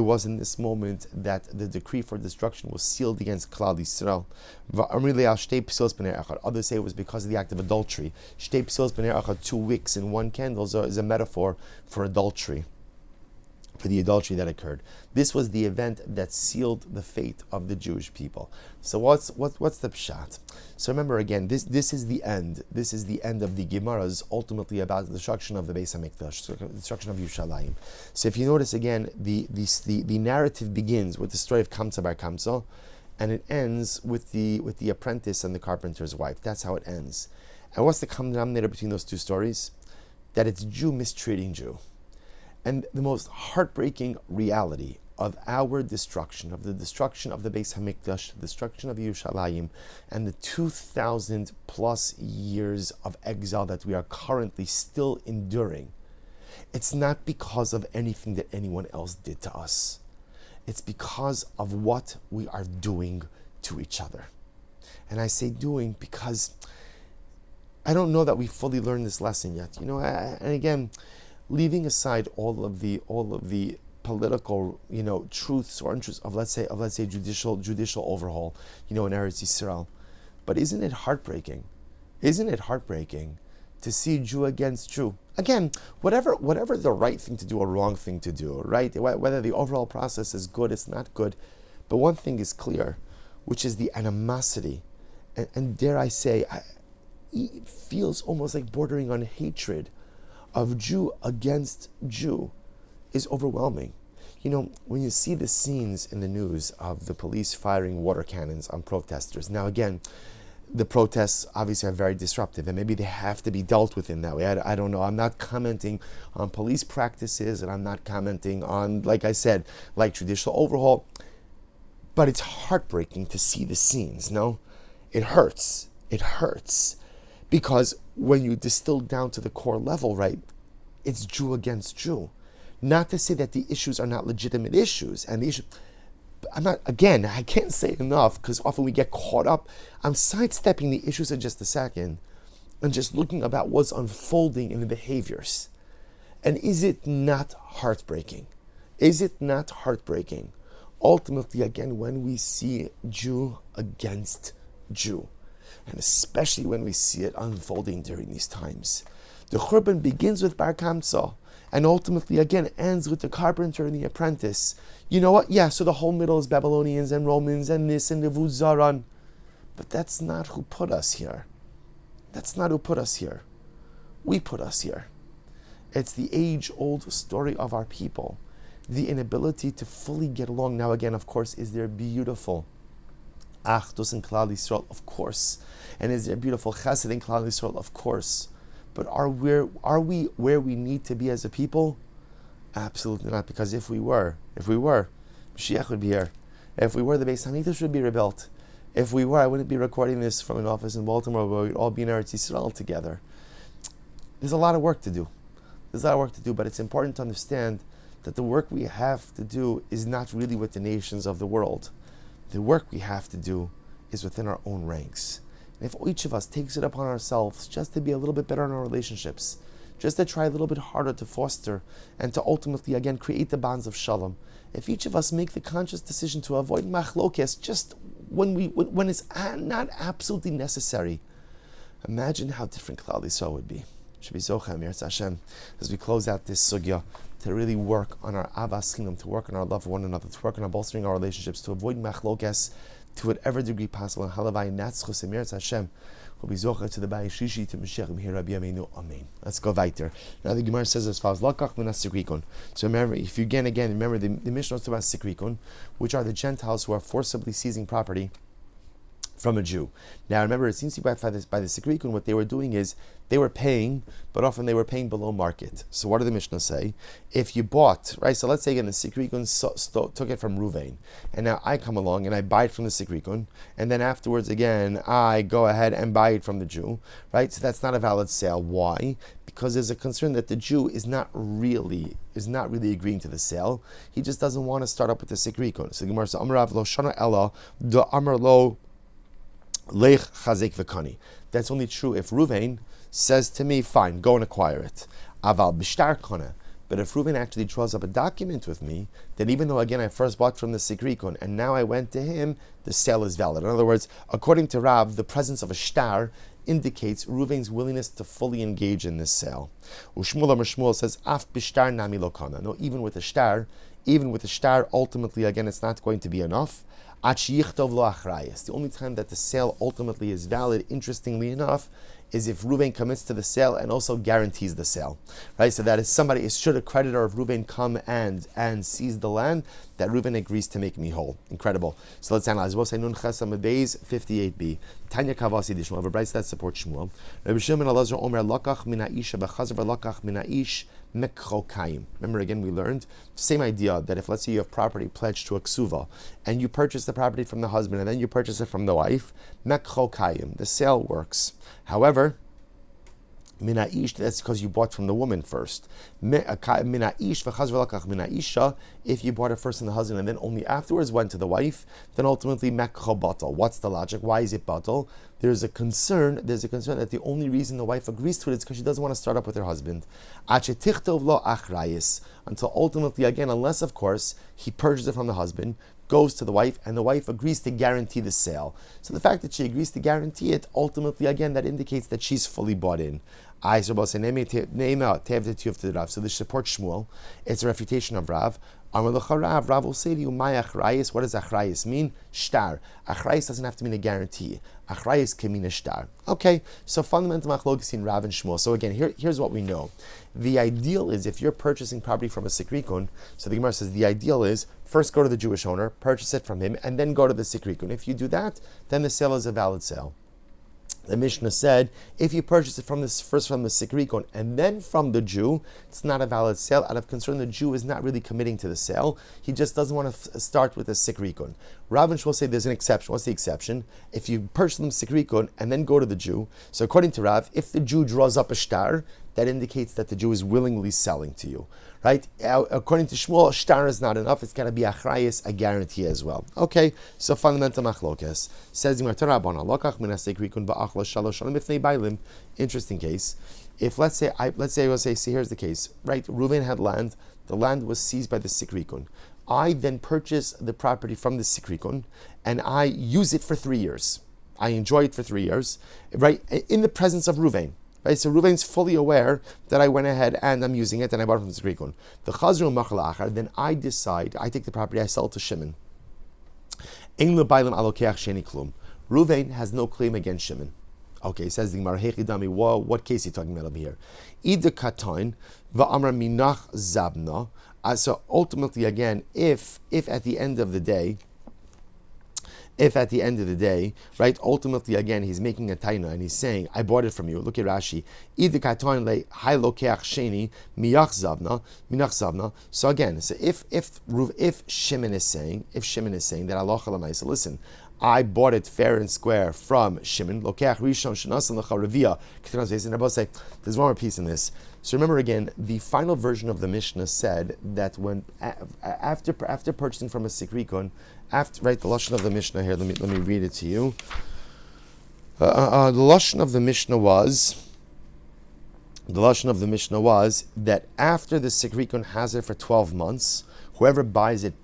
was in this moment that the decree for destruction was sealed against Klal Yisrael. Others say it was because of the act of adultery. 2 wicks in one candle is a metaphor for adultery, for the adultery that occurred. This was the event that sealed the fate of the Jewish people. So what's the pshat? So remember again, this is the end. This is the end of the Gemaras, ultimately about the destruction of the Beis Hamikdash, the destruction of Yerushalayim. So if you notice again, the narrative begins with the story of Kamsa bar Kamsa, and it ends with the apprentice and the carpenter's wife. That's how it ends. And what's the common denominator between those two stories? That it's Jew mistreating Jew. And the most heartbreaking reality of our destruction, of the destruction of the Beis Hamikdash, the destruction of Yerushalayim, and the 2,000 plus years of exile that we are currently still enduring, it's not because of anything that anyone else did to us. It's because of what we are doing to each other. And I say doing because I don't know that we fully learned this lesson yet. And again, leaving aside all of the political, truths or interests of let's say judicial overhaul, in Eretz Yisrael. But isn't it heartbreaking? Isn't it heartbreaking to see Jew against Jew? Again, whatever the right thing to do or wrong thing to do, right? Whether the overall process is good, it's not good. But one thing is clear, which is the animosity, and dare I say, it feels almost like bordering on hatred of Jew against Jew is overwhelming. When you see the scenes in the news of the police firing water cannons on protesters. Now again, the protests obviously are very disruptive and maybe they have to be dealt with in that way. I don't know. I'm not commenting on police practices and I'm not commenting on, like I said, like judicial overhaul. But it's heartbreaking to see the scenes, no? It hurts. It hurts. Because when you distill down to the core level, right, it's Jew against Jew. Not to say that the issues are not legitimate issues, and the issue, I can't say enough, because often we get caught up. I'm sidestepping the issues in just a second, and just looking about what's unfolding in the behaviors. And is it not heartbreaking? Is it not heartbreaking? Ultimately, again, when we see Jew against Jew, and especially when we see it unfolding during these times. The Churban begins with Bar Kamsa, and ultimately, again, ends with the carpenter and the apprentice. You know what? Yeah, so the whole middle is Babylonians and Romans and this and the Vuzaran. But that's not who put us here. That's not who put us here. We put us here. It's the age-old story of our people. The inability to fully get along. Now again, of course, is there beautiful Achdus in Klal Yisrael? Of course. And is there beautiful Chesed in Klal Yisrael? Of course. But are we where we need to be as a people? Absolutely not. Because if we were, Mashiach would be here. If we were, the Beis Hamikdash would be rebuilt. If we were, I wouldn't be recording this from an office in Baltimore where we'd all be in Eretz Yisrael together. There's a lot of work to do. But it's important to understand that the work we have to do is not really with the nations of the world. The work we have to do is within our own ranks. And if each of us takes it upon ourselves just to be a little bit better in our relationships, just to try a little bit harder to foster and to ultimately, again, create the bonds of shalom, if each of us make the conscious decision to avoid machlokes just when it's not absolutely necessary, imagine how different Klal Yisrael would be. Should be Zochem, Yirtz Hashem, as we close out this sugya, to really work on our avas chinam, to work on our love for one another, to work on our bolstering our relationships, to avoid machlokes to whatever degree possible. And halavai natzchus Yirtz Hashem will be zocher to the Bayis Shishi to Mashiach Mihir Rabbi Yameinu. Amen. Let's go weiter. Now the Gemara says as follows: Lakach minas sikrikon. So remember, if you again remember the Mishnah talks about sikrikon, which are the Gentiles who are forcibly seizing property from a Jew. Now remember, it seems to be by the Sikrikun, what they were doing is they were paying, but often they were paying below market. So what did the Mishnah say? If you bought, right, so let's say again the Sikrikun took it from Ruvain, and now I come along and I buy it from the Sikrikun, and then afterwards again I go ahead and buy it from the Jew, right? So that's not a valid sale. Why? Because there's a concern that the Jew is not really agreeing to the sale. He just doesn't want to start up with the Sikrikun. So the Gemara says, Amarav lo shana ella da amar lo Lech chazek v'kani. That's only true if Ruvain says to me, fine, go and acquire it. Aval b'shtar kana. But if Ruvain actually draws up a document with me, then even though again I first bought from the Sikrikon and now I went to him, the sale is valid. In other words, according to Rav, the presence of a shtar indicates Ruvain's willingness to fully engage in this sale. Shmuel says, af b'shtar nami lo kana. No, even with a shtar, ultimately again it's not going to be enough. The only time that the sale ultimately is valid, interestingly enough, is if Ruvain commits to the sale and also guarantees the sale. Right? So that is should a creditor of Ruvain come and seize the land, that Ruvain agrees to make me whole. Incredible. So let's analyze. We'll say Nun Chesam Beis 58b. Tanya Kavasi Dishma. Have a bright that supports Shmuel. Rabbi Shimon Elazar Omer Lakach Mina Isha B'Chazar Lakach Mina Ish Mekrokayim. Remember again, we learned same idea that if let's say you have property pledged to a ksuva and you purchase the property from the husband and then you purchase it from the wife, Mekrokayim, the sale works. However, Minaish, that's because you bought from the woman first. Minaish v'chaz v'lakach minaisha, if you bought it first from the husband and then only afterwards went to the wife, then ultimately mekcha batal. What's the logic? Why is it batal? There's a concern that the only reason the wife agrees to it is because she doesn't want to start up with her husband. Until ultimately, again, unless of course he purchases it from the husband, goes to the wife, and the wife agrees to guarantee the sale. So the fact that she agrees to guarantee it, ultimately, again, that indicates that she's fully bought in. So this supports Shmuel. It's a refutation of Rav. Rav will say to you, "My achrayis." What does achrayis mean? Shtar. Achrayis doesn't have to mean a guarantee. Achrayis can mean a shtar. Okay, so fundamental machlokes in Rav and Shmuel. So again, here's what we know. The ideal is if you're purchasing property from a sikrikun, so the Gemara says the ideal is first go to the Jewish owner, purchase it from him, and then go to the sikrikun. If you do that, then the sale is a valid sale. The Mishnah said, if you purchase it first from the sikrikon and then from the Jew, it's not a valid sale. Out of concern, the Jew is not really committing to the sale. He just doesn't want to start with a sikrikon. Rav and Shmuel say there's an exception. What's the exception? If you purchase them sikrikon and then go to the Jew, so according to Rav, if the Jew draws up a shtar, that indicates that the Jew is willingly selling to you. Right? According to Shmuel, shtar is not enough. It's got to be achrayis, a guarantee as well. Okay, so fundamental machlokes. Says interesting case. If let's say I will say, see, here's the case. Right? Reuven had land. The land was seized by the sikrikun. I then purchase the property from the sikrikun and I use it for 3 years. I enjoy it for 3 years, right? In the presence of Reuven. Right, so Reuven's fully aware that I went ahead and I'm using it and I bought it from the sikrikun. The chazru machal achar, then I decide, I take the property, I sell it to Shimon. Reuven has no claim against Shimon. Okay, says the Gemara, Hechidami, what case are you talking about over here? Ida katayn va'amra minach zabna. So ultimately, again, if at the end of the day, right, ultimately, again, he's making a taina and he's saying, I bought it from you. Look at Rashi. So again, so if Shimon is saying that Allah Chalamaisa, listen, I bought it fair and square from Shimon. There's one more piece in this. So remember again, the final version of the Mishnah said that when after purchasing from a sikrikon, right, the lashon of the Mishnah here. Let me read it to you. The lashon of the Mishnah was that after the sikrikon has it for 12 months, whoever buys it,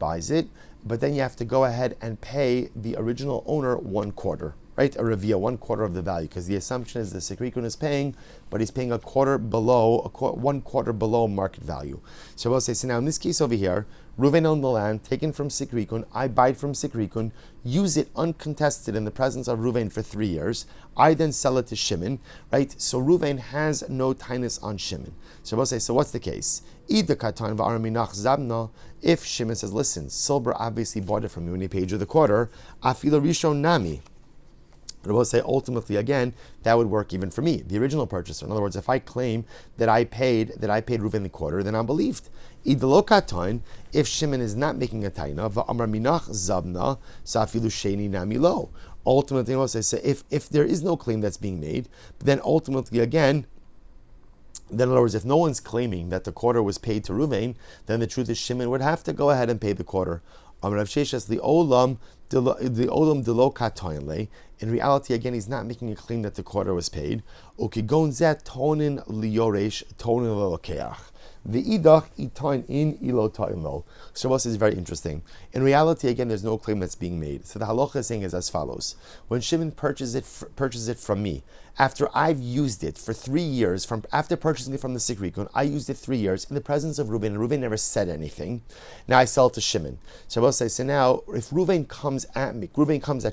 but then you have to go ahead and pay the original owner 1/4. Right, a revia, 1/4 of the value, because the assumption is the sikrikun is paying, but he's paying 1/4 below market value. So we'll say, so now in this case over here, Reuven owned the land, taken from sikrikun, I buy it from sikrikun, use it uncontested in the presence of Reuven for 3 years, I then sell it to Shimon, right? So Reuven has no tainus on Shimon. So we'll say, so what's the case? If Shimon says, listen, Silber obviously bought it from you and he paid you the quarter, afila rishon nami. But I will say, ultimately, again, that would work even for me, the original purchaser. In other words, if I claim that I paid Reuven the quarter, then I'm believed. If Shimon is not making a taina, va'amar minach zabna, safilu sheni nami lo. Ultimately, I will say, so if there is no claim that's being made, then ultimately, again, then in other words, if no one's claiming that the quarter was paid to Reuven, then the truth is Shimon would have to go ahead and pay the quarter. In reality, again, he's not making a claim that the quarter was paid. Shabbos is very interesting. In reality, again, there's no claim that's being made. So the halacha is saying is as follows: when Shimon purchases it from me, after I've used it for 3 years, after purchasing it from the sikrikun, I used it 3 years in the presence of Reuven, and Reuven never said anything. Now I sell it to Shimon. Shabbos says, so now if Reuven comes at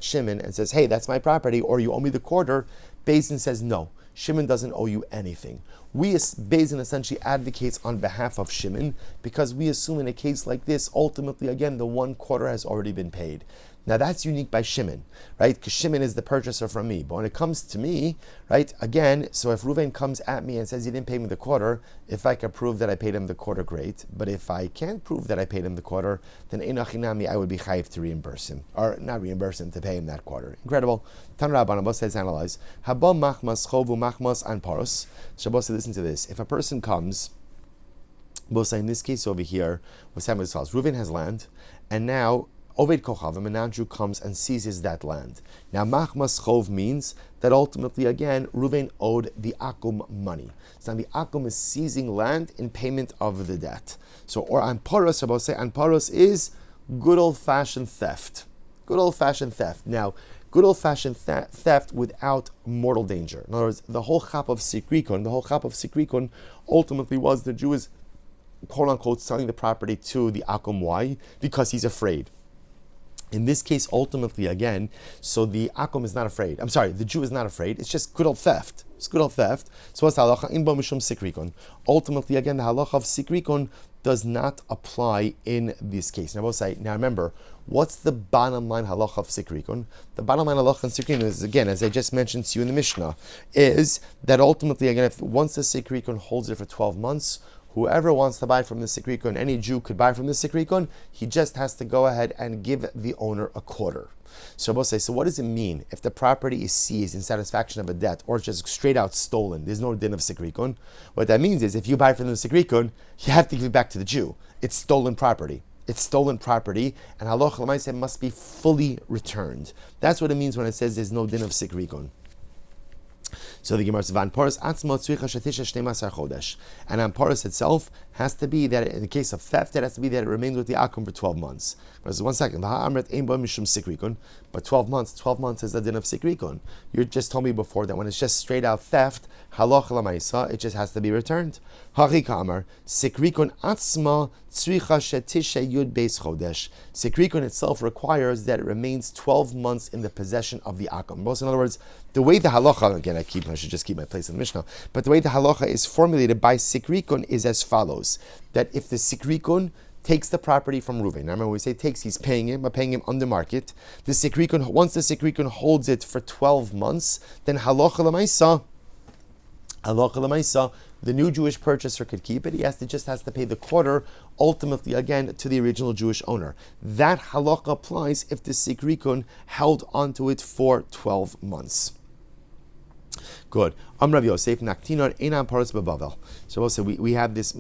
Shimon and says, hey, that's my property, or you owe me the quarter, Beis Din says no. Shimon doesn't owe you anything. Beis Din essentially advocates on behalf of Shimon because we assume in a case like this, ultimately, again, the 1/4 has already been paid. Now that's unique by Shimon, right? Because Shimon is the purchaser from me. But when it comes to me, right, again, so if Reuven comes at me and says he didn't pay me the quarter, if I can prove that I paid him the quarter, great. But if I can't prove that I paid him the quarter, then Einachinami, I would be chayiv to reimburse him. Or not reimburse him, to pay him that quarter. Incredible. Tan Rabbanan, both sides analyze. Haba machmas chovu machmas an paros. So both say, listen to this. If a person comes, both say in this case over here, what's happening is Reuven has land, and now Oved Kochavim, and now Jew comes and seizes that land. Now, Machmas Chov means that ultimately, again, Reuven owed the Akum money. So now the Akum is seizing land in payment of the debt. So, or Anparos, Rabbi say, Anparos is good old-fashioned theft. Good old-fashioned theft. Now, good old-fashioned theft without mortal danger. In other words, the whole chap of Sikrikon ultimately was the Jew is, quote-unquote, selling the property to the Akum. Why? Because he's afraid. In this case, ultimately, again, so the Akum is not afraid. I'm sorry, the Jew is not afraid. It's just good old theft. It's good old theft. So what's the halacha? In bo mishum sikrikon. Ultimately, again, the halacha of sikrikon does not apply in this case. Now, we'll say, now remember, what's the bottom line halacha of sikrikon? The bottom line halacha of sikrikon is, again, as I just mentioned to you in the Mishnah, is that ultimately, again, if once the sikrikon holds it for 12 months, whoever wants to buy from the sikrikon, any Jew could buy from the sikrikon, he just has to go ahead and give the owner a quarter. So we'll say, so what does it mean if the property is seized in satisfaction of a debt or just straight out stolen? There's no din of sikrikon. What that means is if you buy from the sikrikon, you have to give it back to the Jew. It's stolen property. It's stolen property, and halacha l'maaseh must be fully returned. That's what it means when it says there's no din of sikrikon. So the Gemara says, "Anparos atzmo tzricha shetisha 12 chodesh," and Anparos itself has to be that in the case of theft, it has to be that it remains with the akum for 12 months. But 1 second, but 12 months is the din of sikrikon. You just told me before that when it's just straight out theft, halacha l'maisa, it just has to be returned. Hachi kamar sikrikon atzma tzricha shetisha yud beis chodesh. Sikrikon itself requires that it remains 12 months in the possession of the akum. In other words, the way the halacha, again, I should just keep my place in the Mishnah, but the way the halacha is formulated by sikrikon is as follows: that if the sikrikon takes the property from Reuven, remember when we say takes, he's paying him, but paying him under market. The sikrikon, once the sikrikon holds it for 12 months, then halacha l'maisa, the new Jewish purchaser could keep it. He just has to pay the quarter, ultimately again to the original Jewish owner. That halacha applies if the sikrikon held onto it for 12 months. Good. Rav Yosef naktinor ein anparos bebavel. So also we have this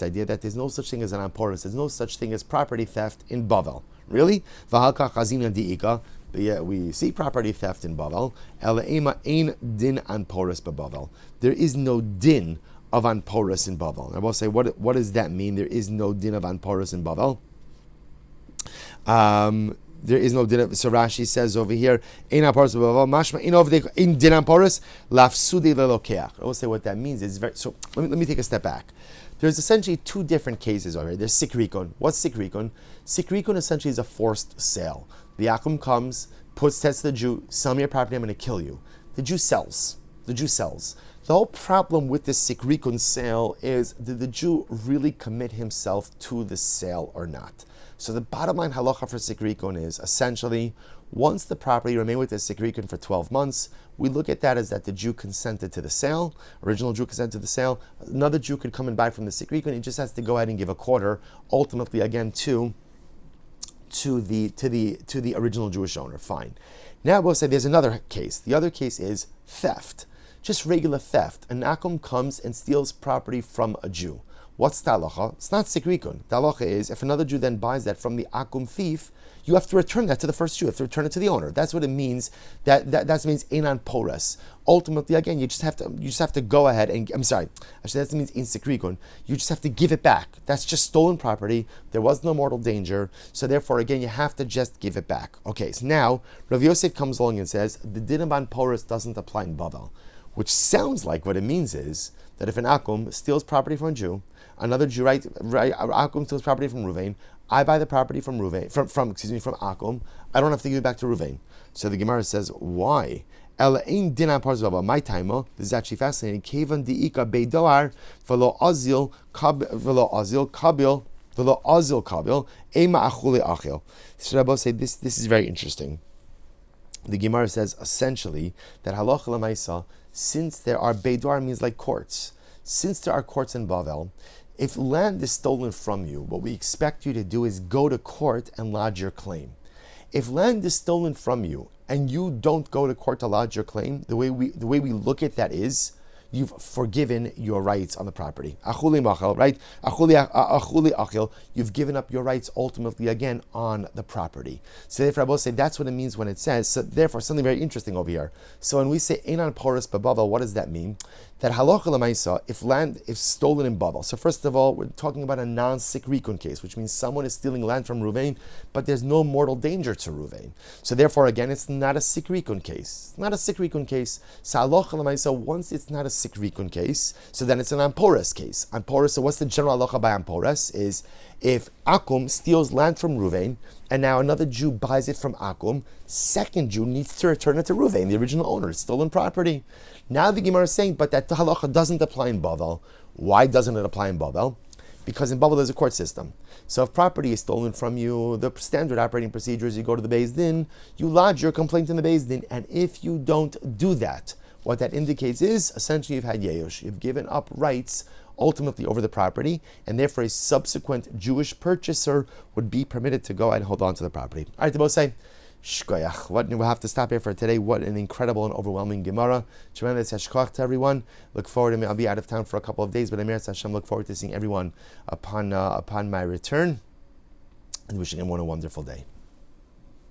idea that there's no such thing as an anparos. There's no such thing as property theft in Bavel. Really? V'halka chazina diika. But yeah, we see property theft in Bavel. Elaima ein din anparos bebavel. There is no din of anparos in Bavel. I will say, what does that mean? There is no din of anparos in Bavel. There is no din. So Rashi says over here, "Ein anparos bebavel mashma in din anparos lafsudi lelokeach." I will say what that means is very. So let me take a step back. There's essentially two different cases over here. There's sikrikon. What's sikrikon? Sikrikon essentially is a forced sale. The akum comes, says to the Jew, "Sell me your property, I'm going to kill you." The Jew sells. The whole problem with this sikrikon sale is, did the Jew really commit himself to the sale or not? So the bottom line halacha for sikrikon is essentially, once the property remained with the sikrikon for 12 months, we look at that as that the Jew consented to the sale, original Jew consented to the sale, another Jew could come and buy from the sikrikon, he just has to go ahead and give a quarter, ultimately again to the original Jewish owner. Fine. Now we'll say there's another case. The other case is theft. Just regular theft. An akum comes and steals property from a Jew. What's the halacha? It's not sikrikon. The halacha is, if another Jew then buys that from the akum thief, you have to return that to the first Jew. You have to return it to the owner. That's what it means. That means ein anparos. Ultimately, again, you just have to go ahead and, I'm sorry, actually that means in sikrikon. You just have to give it back. That's just stolen property. There was no mortal danger. So therefore, again, you have to just give it back. Okay, so now Rav Yosef comes along and says the din of anparos doesn't apply in Bavel, which sounds like what it means is that if an akum steals property from a Jew, another Jew, akum steals property from Reuven, I buy the property from Reuven, from akum, I don't have to give it back to Reuven. So the Gemara says, why? My time, this is actually fascinating. Kevan diika beidar velo azil kabil v'lo azil kabil, ema achuli achil. So Rabbi say this is very interesting. The Gemara says essentially that halacha l'maisa, since there are beidar means like courts, since there are courts in Bavel, if land is stolen from you, what we expect you to do is go to court and lodge your claim. If land is stolen from you and you don't go to court to lodge your claim, the way we look at that is you've forgiven your rights on the property. Achuli machal, right? Achuli achil. You've given up your rights ultimately again on the property. So therefore, Rabbi say that's what it means when it says. So therefore, something very interesting over here. So when we say einan porus bebavel, what does that mean? That halacha l'maisa, if land is stolen in Bavel. So first of all, we're talking about a non-sikrikun case, which means someone is stealing land from Ruvain, but there's no mortal danger to Ruvain. So therefore, again, it's not a sikrikun case. It's not a sikrikun case. So halacha l'maisa, once it's not a sikrikun case, so then it's an amporas case. Amporas. So what's the general halacha by amporas? Is if Akum steals land from Ruvain, and now another Jew buys it from Akum, second Jew needs to return it to Ruvain, the original owner. It's stolen property. Now the Gemara is saying, but that halacha doesn't apply in Bavel. Why doesn't it apply in Bavel? Because in Bavel there's a court system. So if property is stolen from you, the standard operating procedure is you go to the Beis Din, you lodge your complaint in the Beis Din, and if you don't do that, what that indicates is essentially you've had yeyush, you've given up rights ultimately over the property, and therefore a subsequent Jewish purchaser would be permitted to go and hold on to the property. All right, to both say, shkoyach. We'll have to stop here for today. What an incredible and overwhelming Gemara. Tremendous hashkoch to everyone. Look forward to I'll be out of town for a couple of days, but Amir Hashem, look forward to seeing everyone upon my return, and wishing everyone a wonderful day.